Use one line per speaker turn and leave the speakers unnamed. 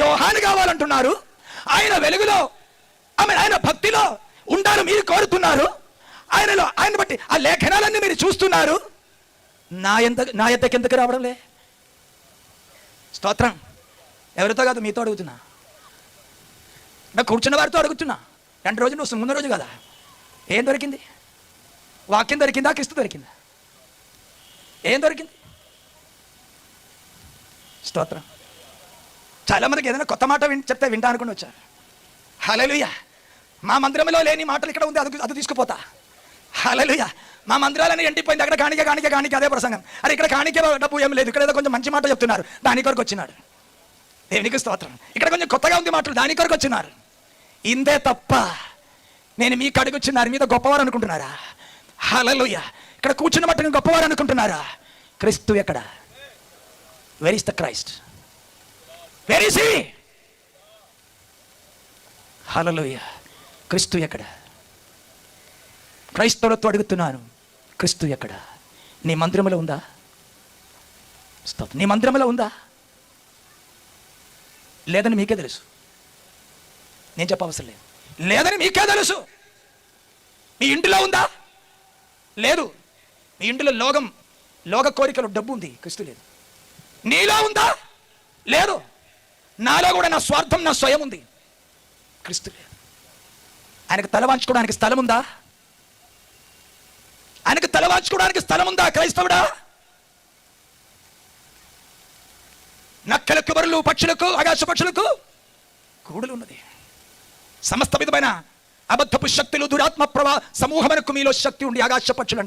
యోహాను కావాలంటున్నారు. ఆయన వెలుగులో ఆయన భక్తిలో ఉండాలి మీరు కోరుతున్నారు. ఆయన బట్టి ఆ లేఖనాలన్నీ మీరు చూస్తున్నారు. నా ఎద్దకు ఎందుకు రావడంలే? స్తోత్రం. ఎవరితో కాదు, మీతో అడుగుతున్నా. నాకు కూర్చున్న వారితో అడుగుతున్నా. 2 రోజులు నువ్వు ముందు రోజు కదా. ఏం దొరికింది? వాక్యం దొరికిందా? క్రీస్తు దొరికిందా? ఏం దొరికింది? స్తోత్రం. చాలా మందికి ఏదైనా కొత్త మాట చెప్తే వింటా అనుకుని వచ్చారు. హల్లెలూయా. మా మందిరంలో లేని మాటలు ఇక్కడ ఉంది, అది తీసుకుపోతా. హల్లెలూయా. మా మందిరాలని ఎండిపోయింది, అక్కడ కాணிక అదే ప్రసంగం. అరే ఇక్కడ కాணிక డబ్బు ఏం లేదు, ఇక్కడ ఏదో కొంచెం మంచి మాట చెప్తున్నారు, దాని కొరకు వచ్చినాడు. దేవునికి స్తోత్రం. ఇక్కడ కొంచెం కొత్తగా ఉంది మాటలు, దాని కొరకు వచ్చినారు. ఇందే తప్ప నేను మీకు అడుగుచున్నారు, మీద గొప్పవారు అనుకుంటున్నారా? హల్లెలూయా. ఇక్కడ కూర్చున్న మట్టుకు గొప్పవారు అనుకుంటున్నారా? క్రీస్తు ఎక్కడ? Where is the Christ? Where is he? Hallelujah. క్రీస్తు ఎక్కడ? క్రైస్తవులతో అడుగుతున్నాను, క్రీస్తు ఎక్కడ? నీ మందిరంలో ఉందా? నీ మందిరంలో ఉందా? లేదని మీకే తెలుసు, నేను చెప్పవసరం లేదు. లేదని మీకే తెలుసు. మీ ఇంటిలో ఉందా? లేదు. మీ ఇంటిలో లోక కోరికలు, డబ్బు ఉంది, క్రీస్తు లేదు. నీలో ఉందా? లేదు. నాలో కూడా నా స్వార్థం, నా స్వయం ఉంది, క్రీస్తు లేదు. ఆయనకు తలవాంచుకోవడానికి స్థలం ఉందా? ఆయనకు తలవాంచుకోవడానికి స్థలం ఉందా క్రైస్తవుడా? నక్కలకు, బరులు, పక్షులకు, ఆకాశ పక్షులకు కూడులు ఉన్నది. సమస్త విధమైన అబద్ధపు శక్తులు, దురాత్మ సమూహమునకు మీలో శక్తి ఉండి ఆకాశ పక్షులు